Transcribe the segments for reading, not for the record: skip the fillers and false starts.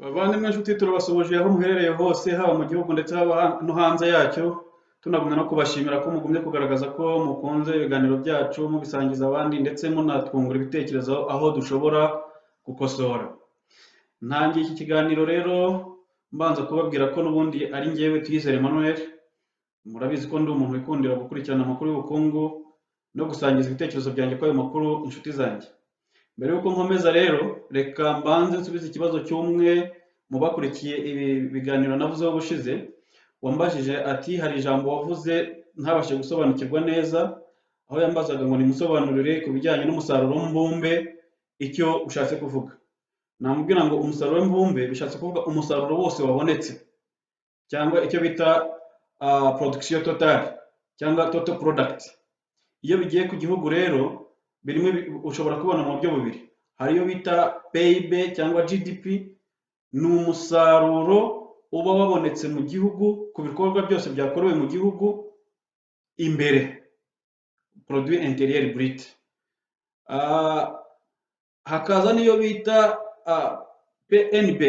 Bavandimwe nshuti turabasuhuje aho muherereye hose haba mu gihugu ndetse haba no hanze yacyo, tunagumya no kubashimira ko mugumye kugaragaza ko mukunze ibiganiro byacu mubisangiza abandi ndetse munatwungura ibitekerezo aho dushobora gukosora. Ntangiye iki kiganiro rero mbanza kubabwira ko n'ubundi ari njyewe Tuyizere Emmanuel, murabizi ko ndi umuntu wikundira gukurikirana amakuru y'ubukungu no gusangiza ibitekerezo byanjye kuri ayo makuru inshuti zanjye. Mbere y'uko nkomeza rero reka mbanze nsubize ikibazo cy'umwe mu bakurikiye ibi biganiro navuzeho ubushize, wambajije ati hari ijambo wavuze ntabashe gusobanukirwa neza, aho yambazaga ngo nimusobanurire ku bijyanye n'umusaruro mbumbe icyo ushatse kuvuga. Namubwira ngo umusaruro mbumbe bishatse kuvuga umusaruro wose wabonetse cyangwa icyo bita production totale cyangwa total product. Iyo bigiye ku gihugu rero birimo ushobora kubona mu buryo bubiri. Hari iyo bita PIB cyangwa GDP, ni umusaruro uba wabonetse mu gihugu ku bikorwa byose byakorewe mu gihugu imbere, produit intérieur brut. Hakaza niyo bita PNB,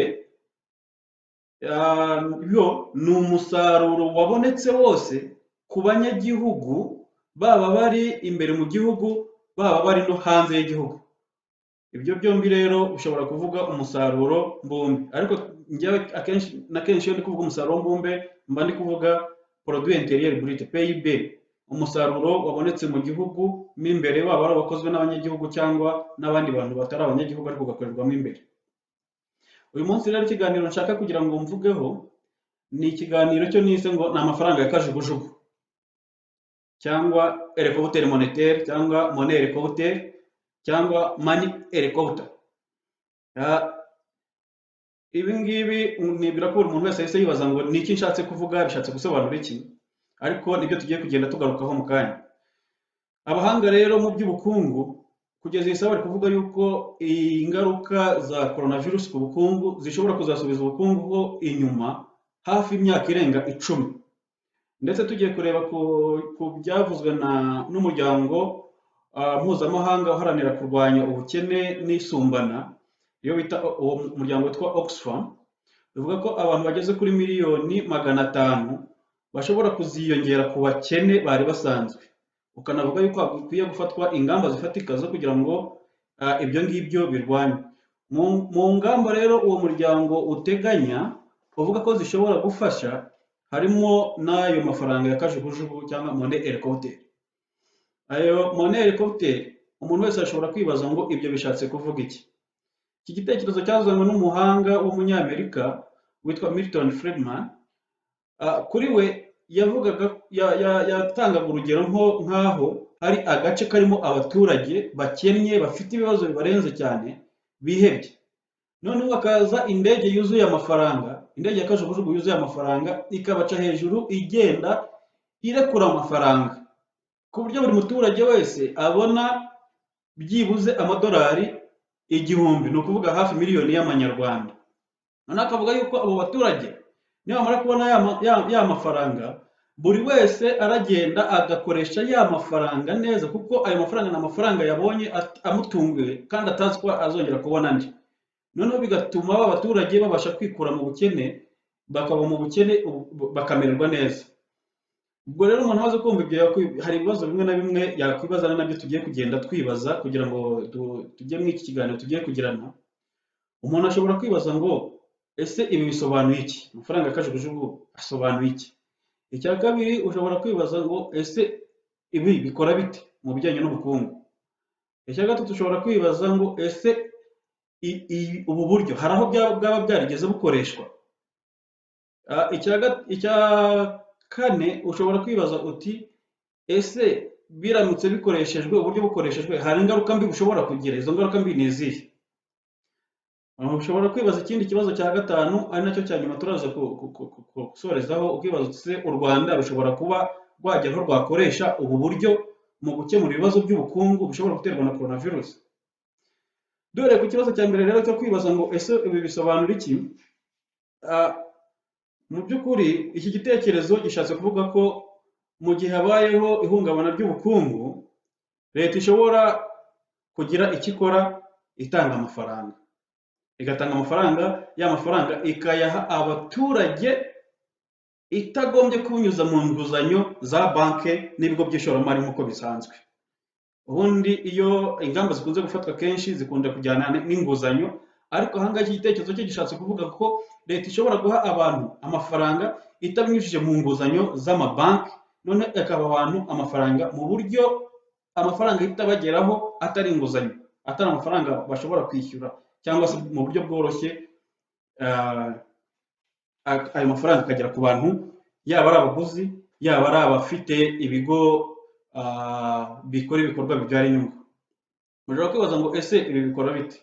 yo ni umusaruro wabonetse wose ku banyagihugu baba bari imbere mu gihugu baba bari no hanze y'igihugu. Ibyo byombi rero ushobora kuvuga umusaruro mbumbe, ariko njyewe akenshi na kenshi iyo ndi kuvuga umusaruro mbumbe mba ndi kuvuga produit intérieur brut PIB, umusaruro wabonetse mu gihugu mo imbere, waba ari wakozwe n'abanyagihugu cyangwa n'abandi bantu batari abanyagihugu ariko ugakorerwamo imbere. Uyu munsi rero ikiganiro nshaka kugira ngo mvugeho ni ikiganiro cyo nise ngo ni amafaranga ya kajugujugu cyangwa hélicoptère monétaire cyangwa monnaie hélicoptère cyangwa money hélicoptère. Ibi ngibi nibwira ko buri muntu wese yahise yibaza ngo ni iki nshatse kuvuga, bishatse gusobanura iki, ariko nibyo tugiye kugenda tugarukaho mu kanya. Abahanga rero mu by'ubukungu kugeza iyi saha bari kuvuga yuko ingaruka za coronavirus ku bukungu zishobora kuzasubiza ubukungu inyuma hafi imyaka irenga 10. Ndetse tugiye kureba ku byavuzwe n'umuryango mpuzamahanga uharanira kurwanya ubukene n'isumbana, iyo bita uwo muryango witwa Oxfam, bivuga ko abantu bageze kuri miliyoni 500 bashobora kuziyongera ku bakene bari basanzwe. Ukanavuga yuko hakwiye gufatwa ingamba zifatika zo kugira ngo ibyo ngibyo birwanywe. Mu ngamba rero uwo muryango uteganya uvuga ko zishobora gufasha harimo n'ayo mafaranga ya kajugujugu cyangwa monnaie hélicoptère. Ayo monnaie hélicoptère umuntu wese ashobora kwibaza ngo ibyo bishatse kuvuga iki. Iki gitekerezo cyazanywe n'umuhanga w'umunyamerika witwa Milton Friedman. Kuri we yavugaga yatangaga urugero nk'aho hari agace karimo abaturage bakennye bafite ibibazo bibarenze cyane bihebye, noneho hakaza indege yuzuye amafaranga, indege ya kajugujugu yuzuye amafaranga ikabaca hejuru igenda irekura amafaranga ku buryo buri muturage wese abona byibuze amadolari 1000, ni ukuvuga hafi miliyoni y'amanyarwanda. Noneho akavuga yuko abo baturage nibamara kubona ya mafaranga, buri wese aragenda agakoresha ya mafaranga neza, kuko ayo mafaranga ni amafaranga yabonye amutunguye kandi atazi ko azongera kubona andi. Noneho bigatuma aba baturage babasha kwikura mu bukene, bakaba mu bukene bakamererwa neza. Ubwo rero umuntu amaze kumva ibyo hari ibibazo bimwe na bimwe yakwibaza, nabyo tugiye kugenda twibaza kugira ngo tujye mu iki kiganiro tugiye kugirana. Umuntu ashobora kwibaza ngo ese ibi bisobanuye iki? Amafaranga ya kajugujugu asobanuye iki? Icya kabiri ushobora kwibaza ngo ese ibi bikora bite mu bijyanye n'ubukungu? Icya gatatu ushobora kwibaza ngo ese ubu buryo hari aho bwaba byarigeze bukoreshwa? Icya kane ushobora kwibaza uti ese biramutse bikoreshejwe, uburyo bukoreshejwe hari ingaruka mbi bushobora kugira, izo ngaruka mbi ni izihe? Ushobora kwibaza ikindi kibazo cya gatanu, ari nacyo cya nyuma turaza gusorezaho, ukibaza se u Rwanda rushobora kuba rwajya aho rwakoresha ubu buryo mu gukemura ibibazo by'ubukungu bishobora guterwa na coronavirus. Dore ku kibazo cya mbere rero cyo kwibaza ngo ese ibi bisobanura iki, mu by'ukuri iki gitekerezo gishatse kuvuga ko mu gihe habayeho ihungabana ry'ubukungu, leta ishobora kugira icyo ikora itanga amafaranga. igatanga amafaranga, ya mafaranga ikayaha abaturage itagombye kunyuza mu nguzanyo za banki n'ibigo by'ishoramari nk'uko bisanzwe. Ubundi iyo ingamba zikunze gufatwa kenshi zikunda kujyana n'inguzanyo, ariko aha ngaha iki gitekerezo cye gishatse kuvuga ko leta ishobora guha abantu amafaranga itabinyujije mu nguzanyo z'amabanki, none ikaba abantu amafaranga mu buryo amafaranga ahita abageraho atari inguzanyo, atari amafaranga bashobora kwishyura cyangwa se mu buryo bworoshye. Ayo mafaranga akagera ku bantu, yaba ari abaguzi, yaba ari abafite ibigo bikora ibikorwa bibyara inyungu. Mushobora kwibaza ngo ese ibi bikora bite?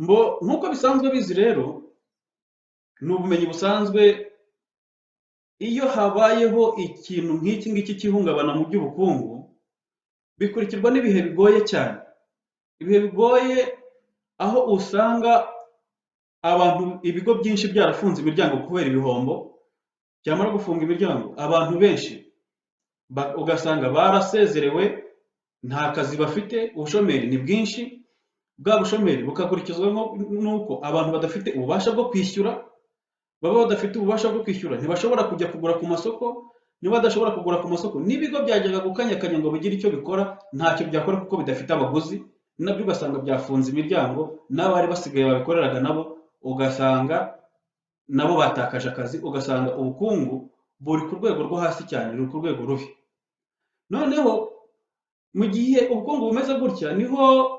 Nk'uko bisanzwe bizi rero, ni ubumenyi busanzwe, iyo habayeho ikintu nk'iki ngiki cy'ihungabana mu by'ubukungu, bikurikirwa n'ibihe bigoye cyane. Ibihe bigoye aho usanga ibigo byinshi byarafunze imiryango kubera ibihombo, byamara gufunga imiryango abantu benshi ugasanga barasezerewe, nta kazi bafite, ubushomeri ni bwinshi. Bwa bushomeri bukakurikizwa n'uko abantu badafite ububasha bwo kwishyura, baba badafite ububasha bwo kwishyura ntibashobora kujya kugura ku masoko, niba badashobora kugura ku masoko n'ibigo byajyaga gukanyakanya ngo bigire icyo bikora ntacyo byakora kuko bidafite abaguzi, nabyo ugasanga byafunze imiryango, n'abari basigaye babikoreraga nabo ugasanga nabo batakaje akazi, ugasanga ubukungu buri ku rwego rwo hasi cyane, buri ku rwego rubi. Noneho mu gihe ubukungu bumeze gutya, niho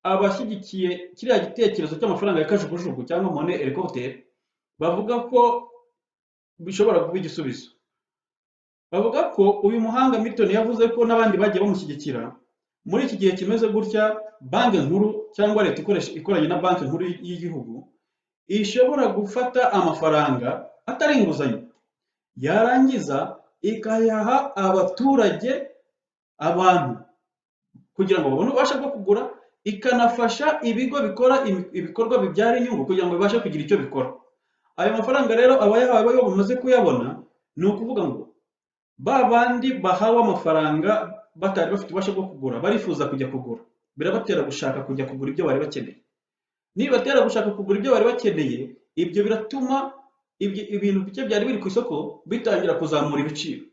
abashyigikiye kiriya gitekerezo cy'amafaranga ya kajugujugu cyangwa monnaie hélicoptère bavuga ko bishobora kuba igisubizo. Bavuga ko uyu muhanga Milton yavuze ko n'abandi bagiye bamushyigikira, muri iki gihe kimeze gutya, banki nkuru cyangwa leta ikoranye na banki nkuru y'igihugu ishobora gufata amafaranga atari inguzanyo, yarangiza ikayaha abaturage, abantu, kugira ngo babone ububasha bwo kugura, ikanafasha ibigo bikora ibikorwa bibyara inyungu kugira ngo bibashe kugira icyo bikora. Ayo mafaranga rero abayahawe iyo bamaze kuyabona, ni ukuvuga ngo ba bandi bahawe amafaranga batari bafite ububasha bwo kugura, barifuza kujya kugura, birabatera gushaka kujya kugura ibyo bari bakeneye. Nibatera gushaka kugura ibyo bari bakeneye, ibyo biratuma ibintu bike byari biri ku isoko bitangira kuzamura ibiciro.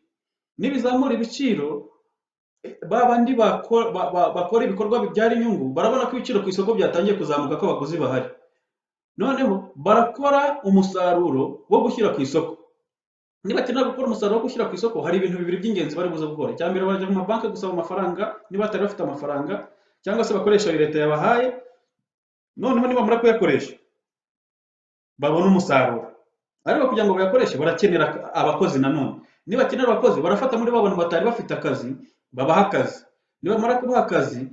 Nibizamura ibiciro, ba bandi bakora ibikorwa bibyara inyungu barabona ko ibiciro ku isoko byatangiye kuzamuka, ko abaguzi bahari, noneho barakora umusaruro wo gushyira ku isoko. Nibakenera gukora umusaruro wo gushyira ku isoko, hari ibintu bibiri by'ingenzi bari buze gukora. Icya mbere, barajya mu mabanki gusaba amafaranga niba batari bafite amafaranga, cyangwa se bakoresha leta yabahaye. Noneho nibamara kuyakoresha babona umusaruro, ariko kugira ngo bayakoreshe barakenera abakozi. Nanone nibakenera abakozi, barafata muri ba bantu batari bafite akazi babaha akazi. Nibamara kubaha akazi,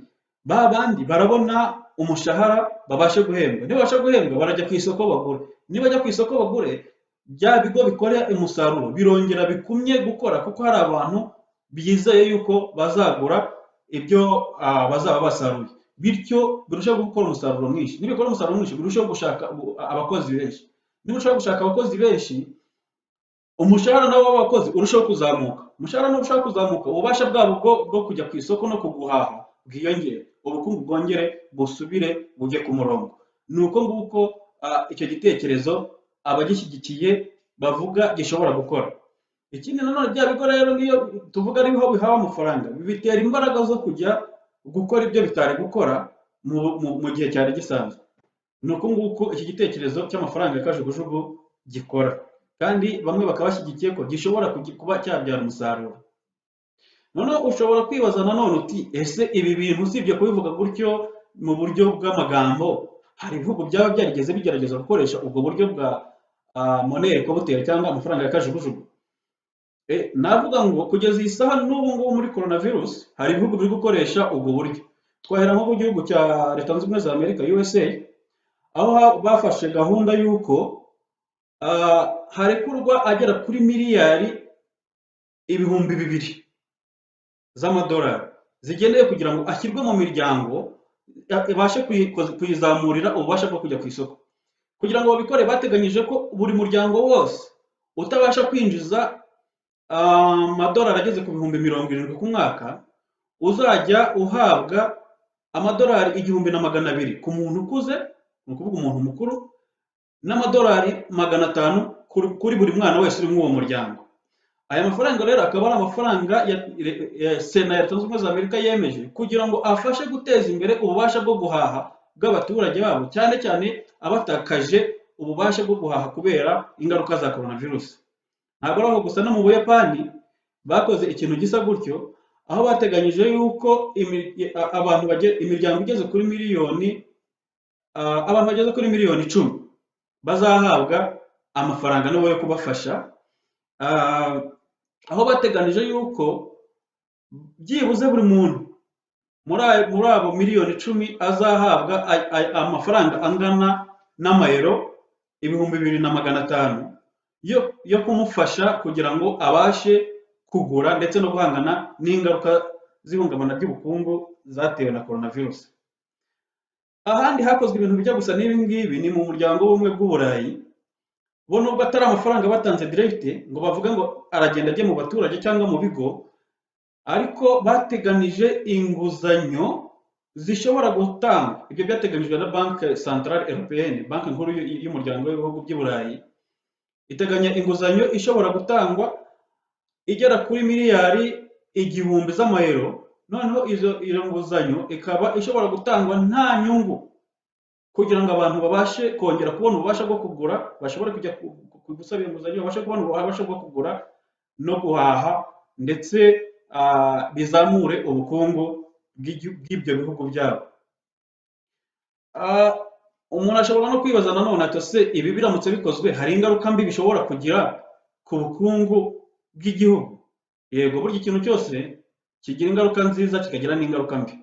ba bandi barabona umushahara babashe guhembwa. Nibabasha guhembwa barajya ku isoko bagure. Nibajya ku isoko bagure, bya bigo bikorera umusaruro birongera bikumye gukora, kuko hari abantu bizeye yuko bazagura ibyo bazaba basaruye, bityo birushaho gukora umusaruro mwinshi. Nibikora umusaruro mwinshi, birushaho gushaka abakozi benshi. Niba gushaka abakozi benshi, umushahara nawo w'abakozi urushaho kuzamuka. Umushahara urushaho kuzamuka, ububasha bwabo bwo kujya ku isoko no kuguhaha bwiyongere, ubukungu bwongere busubire bujye ku murongo. Ni uko nguko icyo gitekerezo abagishyigikiye bavuga gishobora gukora. Ikindi nanone, bya bigo rero niyo tuvuga ariho bihawe amafaranga, bibitera imbaraga zo kujya gukora ibyo bitari gukora mu gihe cyari gisanzwe. Ni uko nguko iki gitekerezo cy'amafaranga ya kajugujugu gikora, kandi bamwe bakaba bashyigikiye ko gishobora kuba cyabyara umusaruro. Noneho ushobora kwibaza nanone uti, ese ibi bintu usibye kubivuga gutyo mu buryo bw'amagambo, hari ibihugu byaba byarigeze bigerageza gukoresha ubwo buryo bwa monnaie hélicoptère cyangwa amafaranga ya kajugujugu? Navuga ngo kugeza iyi saha n'ubu ngubu muri coronavirus hari ibihugu biri gukoresha ubwo buryo. Twahera nko mu gihugu cya Leta Zunze Ubumwe za Amerika, USA, aho bafashe gahunda y'uko harekurwa agera kuri miliyari 200 z'amadolari zigenewe kugira ngo ashyirwe mu miryango ibashe kuyizamurira ububasha bwo kujya ku isoko. Kugira ngo babikore, bateganyije ko buri muryango wose utabasha kwinjiza amadolari ageze ku 70,000 ku mwaka uzajya uhabwa amadolari 1,200 ku muntu ukuze, ni ukuvuga umuntu mukuru, n'amadolari 500 kuri buri mwana wese uri muri uwo muryango. Aya mafaranga rero akaba ari amafaranga Sena ya Leta Zunze Ubumwe za Amerika yemeje kugira ngo afashe guteza imbere ububasha bwo guhaha bw'abaturage babo, cyane cyane abatakaje ububasha bwo guhaha kubera ingaruka za coronavirus. Ntabwo ari aho gusa, no mu Buyapani bakoze ikintu gisa gutyo, aho bateganyije yuko imiryango igeze kuri miliyoni abantu bageze kuri miliyoni 10 bazahabwa amafaranga nabo yo kubafasha, aho bateganije yuko byibuze buri muntu muri abo miliyoni 10 azahabwa amafaranga angana n'amayero 2,500 yo kumufasha kugira ngo abashe kugura ndetse no guhangana n'ingaruka z'ihungabana ry'ubukungu zatewe na coronavirus. Ahandi hakozwe ibintu bijya gusa n'ibi ngibi ni mu muryango w'ubumwe bw'Uburayi, bo nubwo atari amafaranga batanze direct ngo bavuga ngo aragenda ajye mu baturage cyangwa mu bigo, ariko bateganije inguzanyo zishobora gutangwa. Ibyo byateganijwe na Banque Centrale Européenne, banki nkuru y'umuryango w'ibihugu by'i Burayi, iteganya inguzanyo ishobora gutangwa igera kuri miliyari 1,000 z'amayero. Noneho iyo nguzanyo ikaba ishobora gutangwa nta nyungu kugira ngo abantu babashe kongera kubona ububasha bwo kugura, bashobore kujya gusaba inguzanyo, babashe kubona ububasha bwo kugura no guhaha, ndetse bizamure ubukungu bw'ibyo bihugu byabo. Umuntu ashobora no kwibaza nanone ati se ibi biramutse bikozwe hari ingaruka mbi bishobora kugira ku bukungu bw'igihugu? Yego, burya ikintu cyose kigira ingaruka nziza kikagira n'ingaruka mbi.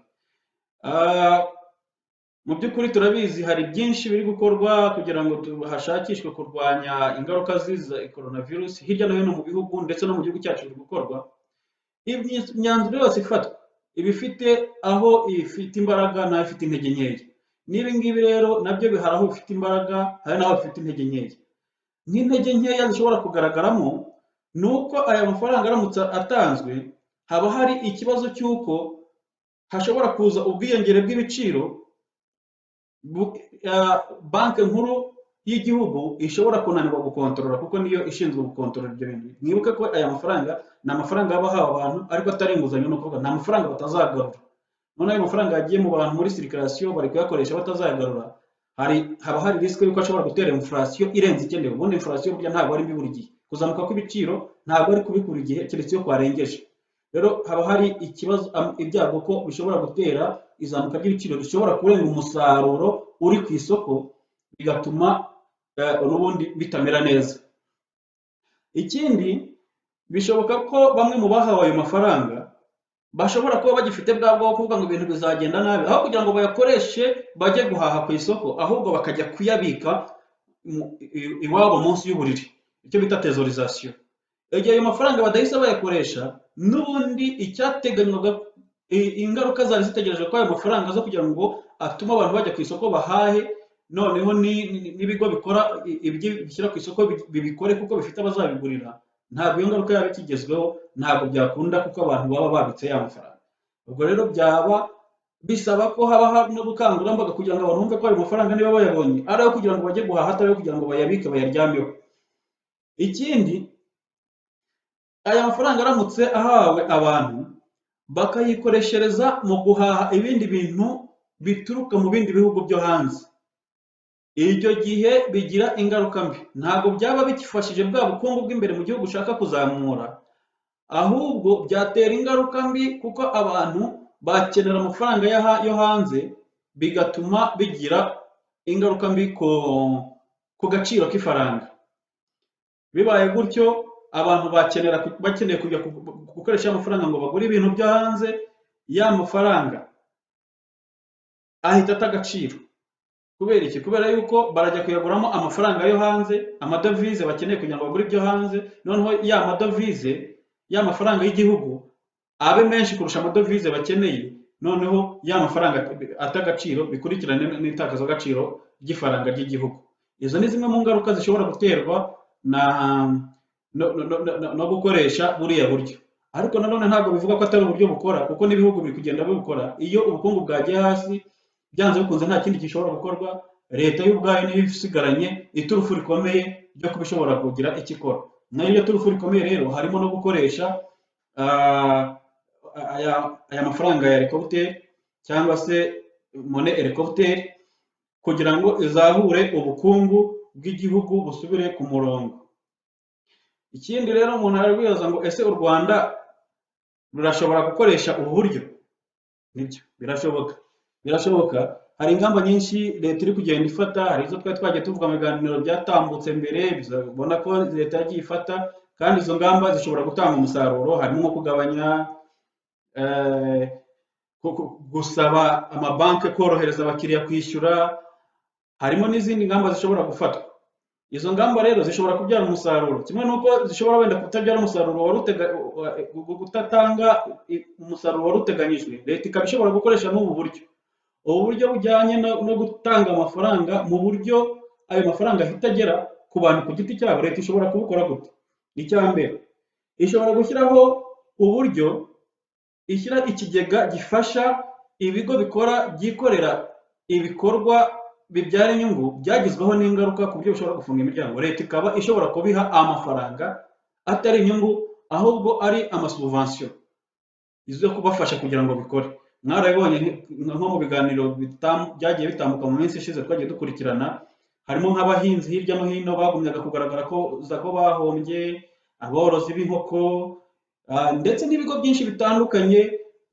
Mu by'ukuri turabizi hari byinshi biri gukorwa kugira ngo hashakishwe kurwanya ingaruka z'iza coronavirus hirya no hino mu bihugu, ndetse no mu gihugu cyacu biri gukorwa. Imyanzuro yose ifatwa iba ifite aho ifite imbaraga n'aho ifite intege nkeya. N'ibi ngibi rero nabyo bihari aho bifite imbaraga, hari n'aho bifite intege nkeya. Nk'intege nkeya zishobora kugaragaramo ni uko aya mafaranga aramutse atanzwe, haba hari ikibazo cy'uko hashobora kuza ubwiyongere bw'ibiciro. Banki nkuru y'igihugu ishobora kunanirwa gukontorora, kuko niyo ishinzwe gukontorora ibyo bintu. Mwibuke ko aya mafaranga ni amafaranga y'abahawe abantu, ariko atari inguzanyo, no kuvuga nta mafaranga batazagarura. None ayo mafaranga yagiye mu bantu muri circulation bari kuyakoresha batazayagarura, haba hari risk yuko ashobora gutera inflation irenze ikenewe. Ubundi inflation burya ntabwo ari mbi buri gihe, kuzamuka kw'ibiciro ntabwo ari kubi buri gihe, keretse iyo kwarengeje. Rero haba hari ikibazo, ibyago ko bishobora gutera izamuka ry'ibiciro bishobora kurenga umusaruro uri ku isoko, bigatuma n'ubundi bitamera neza. Ikindi, bishoboka ko bamwe mu bahawe ayo mafaranga bashobora kuba bagifite bwa bwo kuvuga ngo ibintu bizagenda nabi, aho kugira ngo bayakoreshe bajye guhaha ku isoko, ahubwo bakajya kuyabika iwabo munsi y'uburiri, icyo bita tesorisation. Igihe ayo mafaranga badahise bayakoresha, n'ubundi icyateganywaga, ingaruka zari zitegereje ko ayo mafaranga zo kugira ngo atume abantu bajya ku isoko bahahe, noneho n'ibigo bikora bishyira ku isoko bibikore kuko bifite abazabigurira, ntabwo iyo ngaruka yaba ikigezweho, ntabwo byakunda kuko abantu baba babitse ya mafaranga. Ubwo rero byaba bisaba ko haba no gukangurambaga kugira ngo abantu bumve ko ayo mafaranga niba bayabonye ari ayo kugira ngo bajye guhaha, atari ayo kugira ngo bayabike bayaryameho. Ikindi, aya mafaranga aramutse ahawe abantu bakayikoreshereza mu guhaha ibindi bintu bituruka mu bindi bihugu byo hanze, icyo gihe bigira ingaruka mbi. Ntabwo byaba bikifashije bwa bukungu bw'imbere mu gihugu ushaka kuzamura, ahubwo byatera ingaruka mbi, kuko abantu bakenera amafaranga yo hanze, bigatuma bigira ingaruka mbi ku gaciro k'ifaranga. Bibaye gutyo, abantu bakeneye kujya gukoresha amafaranga ngo bagure ibintu byo hanze, ya mafaranga ahita ata agaciro. Kubera iki? Kubera yuko barajya kuyaguramo amafaranga yo hanze, amadovize bakeneye kugira ngo bagure ibyo hanze, noneho ya madovize, ya mafaranga y'igihugu abe menshi kurusha amadovize bakeneye, noneho ya mafaranga ata agaciro, bikurikirane n'itakaza agaciro ry'ifaranga ry'igihugu. Izo ni zimwe mu ngaruka zishobora guterwa no gukoresha buriya buryo. Ariko nanone ntabwo bivuga ko atari uburyo bukora, kuko n'ibihugu biri kugenda bibukora. Iyo ubukungu bwagiye hasi, byanze bikunze nta kindi gishobora gukorwa, leta y'ubwayo niyo isigaranye iturufu rikomeye ryo kuba ishobora kugira icyo ikora. Nayo iryo turufu rikomeye rero harimo no gukoresha ah, aya mafaranga ya helicopter cyangwa se mone helicopter kugira ngo izahure ubukungu bw'igihugu busubire ku murongo. Ikindi rero umuntu arabwibaza ngo ese u Rwanda rurashobora gukoresha ubu buryo? Nibyo, birashoboka. Hari ingamba nyinshi leta iri kugenda ifata, hari izo twari twagiye tuvuga mu biganiro byatambutse mbere, ubona ko leta yagiye ifata, kandi izo ngamba zishobora gutanga umusaruro, harimo nko kugabanya gusaba amabanki korohereza abakiriya kwishyura, harimo n'izindi ngamba zishobora gufatwa. Izo ngamba rero zishobora kubyara umusaruro, kimwe n'uko zishobora wenda kutabyara umusaruro kutatanga umusaruro wari uteganyijwe. Leta ikaba ishobora gukoresha n'ubu buryo, ubu buryo bujyanye no gutanga amafaranga mu buryo ayo mafaranga ahita agera ku bantu ku giti cyabo. Leta ishobora kubikora gute? Icya mbere, ishobora gushyiraho uburyo ishyira ikigega gifasha ibigo byikorera ibikorwa bibyara inyungu byagizweho n'ingaruka ku buryo bishobora gufunga imiryango. Leta ikaba ishobora kubiha amafaranga atari inyungu, ahubwo ari amasubvention izo kubafasha kugira ngo bikore. Mwarabibonye nko mu biganiro byagiye bitambuka mu minsi ishize twagiye dukurikirana, harimo nk'abahinzi hirya no hino bagumyaga kugaragara ko bahombye, aborozi b'inkoko, ndetse n'ibigo byinshi bitandukanye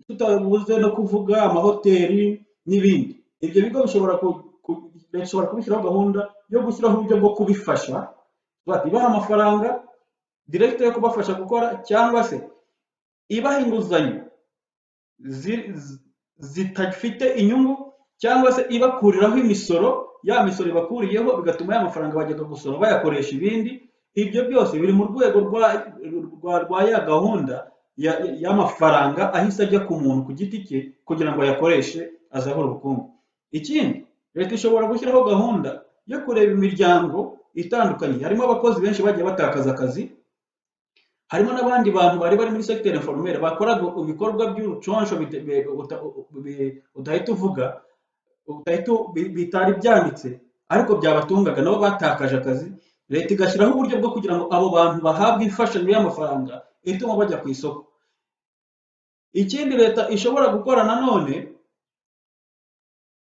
tutabuze no kuvuga amahoteli n'ibindi. Ibyo bigo bishobora kubishyiraho gahunda yo gushyiraho uburyo bwo kubifasha, ibaha amafaranga direct yo kubafasha gukora, cyangwa se ibaha inguzanyo zitafite inyungu, cyangwa se ibakuriraho imisoro, ya misoro ibakuriyeho bigatuma ya mafaranga bajyaga gusora bayakoresha ibindi. Ibyo byose biri mu rwego rwa ya gahunda y'amafaranga ahise ajya ku muntu ku giti cye kugira ngo ayakoreshe azahura ubukungu. Ikindi, leta ishobora gushyiraho gahunda yo kureba imiryango itandukanye, harimo abakozi benshi bagiye batakaza akazi, harimo n'abandi bantu bari muri secteur informel bakoraga ibikorwa by'uruconsho udahita uvuga, bitari byanditse ariko byabatungaga, nabo batakaje akazi. Leta igashyiraho uburyo bwo kugira ngo abo bantu bahabwe imfashanyo y'amafaranga ituma bajya ku isoko. Ikindi leta ishobora gukora nanone,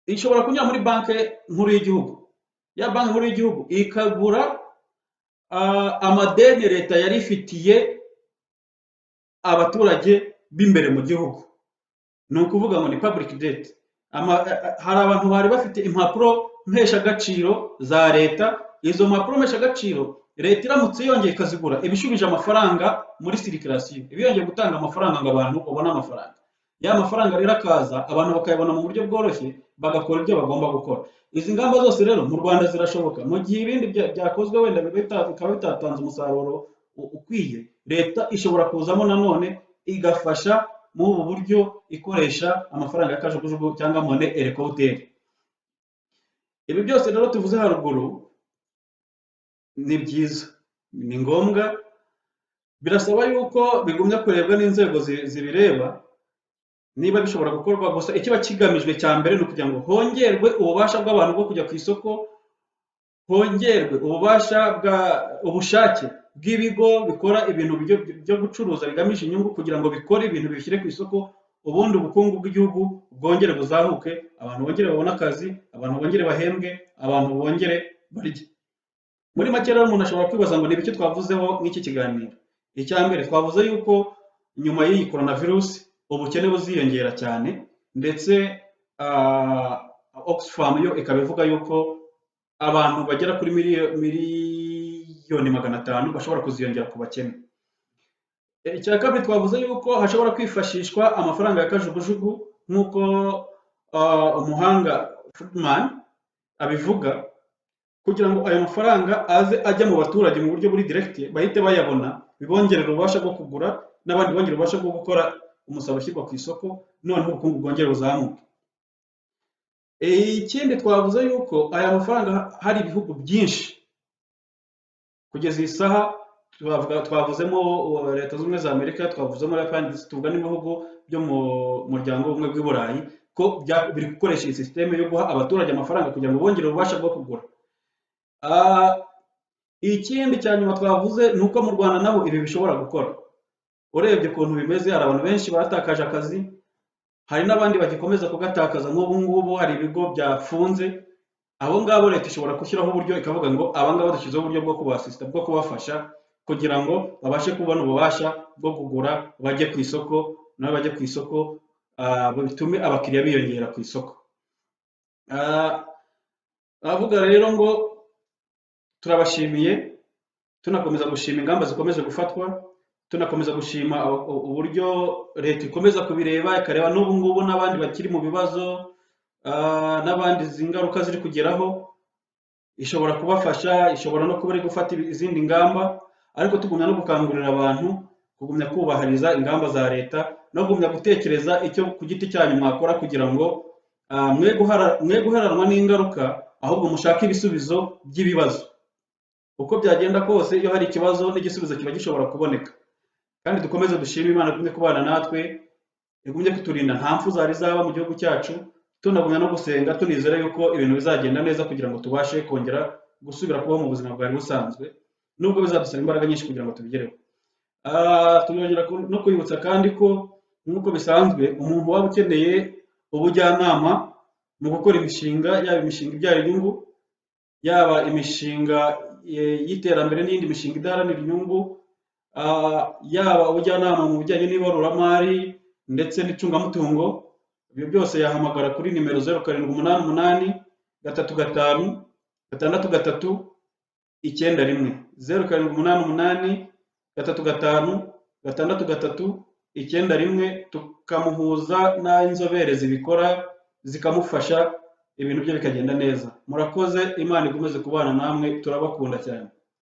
ishobora kunyura muri banki nkuru y'igihugu. Ya banki nkuru y'igihugu ikagura amadeni leta yari ifitiye abaturage b'imbere mu gihugu, ni ukuvuga ngo ni public debt. Hari abantu bari bafite impapuro mpeshagaciro za leta, izo mpapuro mpeshagaciro leta iramutse yongeye ikazigura ibishubije amafaranga muri circulation, ibiyongeye gutanga amafaranga ngo abantu babone amafaranga. Ya mafaranga rero akaza, abantu bakayabona mu buryo bworoshye, bagakora ibyo bagomba gukora. Izi ngamba zose rero mu Rwanda zirashoboka, mu gihe ibindi byakozwe wenda bikaba bitatanze umusaruro ukwiye. Leta ishobora kuzamo nanone igafasha muri ubu buryo ikoresha amafaranga y'akajugujugu cyangwa mone helicopter. Ibi byose rero tuvuze haruguru ni byiza, ni ngombwa, birasaba yuko bigumya kurebwa n'inzego zibireba niba bishobora gukorwa. Gusa ikiba kigamijwe cya mbere ni ukugira ngo hongerwe ububasha bw'abantu bwo kujya ku isoko, hongerwe ubushake bw'ibigo bikora ibintu byo gucuruza bigamije inyungu kugira ngo bikore ibintu bishyire ku isoko, ubundi ubukungu bw'igihugu bwongere buzahuke, abantu bongere babone akazi, abantu bongere bahembwe, abantu bongere barye. Muri make rero umuntu ashobora kwibaza ngo ni ibiki twavuzeho n'iki kiganiro. Icya mbere twavuze yuko nyuma y'iyi coronavirus ubukene buziyongera cyane, ndetse Oxfam yo ikaba ivuga yuko abantu bagera kuri miliyoni 500 bashobora kuziyongera ku bakene. Icya kabiri twavuze yuko hashobora kwifashishwa amafaranga ya kajugujugu nk'uko umuhanga Friedman abivuga, kugira ngo ayo mafaranga aze ajya mu baturage mu buryo buri direct, bahite bayabona, bibongerera ububasha bwo kugura, n'abandi bongera ububasha bwo gukora umusaruro ushyirwa ku isoko, noneho ubukungu bwongere buzamuke. Ikindi twavuze yuko aya mafaranga hari ibihugu byinshi kugeza iyi saha, twavuzemo Leta Zunze Ubumwe za Amerika, twavuzemo Japan, tuvuga n'ibihugu byo mu muryango w'ubumwe bw'i Burayi, ko biri gukoresha iyi sisiteme yo guha abaturage amafaranga kugira ngo bongere ububasha bwo kugura. Ah, ikindi cya nyuma twavuze ni uko mu Rwanda naho ibi bishobora gukora. Urebye ukuntu bimeze, hari abantu benshi batakaje akazi, hari n'abandi bagikomeza kugatakaza. Nk'ubu ngubu hari ibigo byafunze, abo ngabo leta ishobora gushyiraho uburyo ikavuga ngo aba ngaba dushyizeho uburyo bwo kubasisita, bwo kubafasha kugira ngo babashe kubona ububasha bwo kugura, bajye ku isoko, nabo bajye ku isoko, bitume abakiriya biyongera ku isoko. Avuga rero ngo turabashimiye, tunakomeza gushima ingamba zikomeje gufatwa, tunakomeza gushima uburyo leta ikomeza kubireba, ikareba n'ubu ngubu n'abandi bakiri mu bibazo, n'abandi izi ngaruka ziri kugeraho, ishobora kubafasha, ishobora no kuba iri gufata izindi ngamba, ariko tugumya no gukangurira abantu kugumya kubahiriza ingamba za leta no kugumya gutekereza icyo ku giti cyanyu mwakora kugira ngo mwe guheranwa n'ingaruka, ahubwo mushake ibisubizo by'ibibazo. Uko byagenda kose, iyo hari ikibazo n'igisubizo kiba gishobora kuboneka. Kandi dukomeze dushime Imana igumye kubana natwe, igumye kuturinda nta mpfu zari zaba mu gihugu cyacu, tunagumya no gusenga tunizera yuko ibintu bizagenda neza kugira ngo tubashe kongera gusubira kubaho mu buzima bwari busanzwe, nubwo bizadusaba imbaraga nyinshi kugira ngo tubigereho. Tuyongera no kwibutsa kandi ko nk'uko bisanzwe, umuntu waba ukeneye ubujyanama mu gukora imishinga, yaba imishinga ibyara inyungu, yaba imishinga y'iterambere n'iyindi mishinga idaharanira inyungu, yaba ubujyanama mu bijyanye n'ibaruramari ndetse n'icungamutungo, ibyo byose yahamagara kuri nimero 0788 35 63 91, 0788 35 63 91, tukamuhuza n'inzobere zibikora zikamufasha, ibintu bye bikagenda neza. Murakoze, Imana igomeze kubana namwe, turabakunda cyane.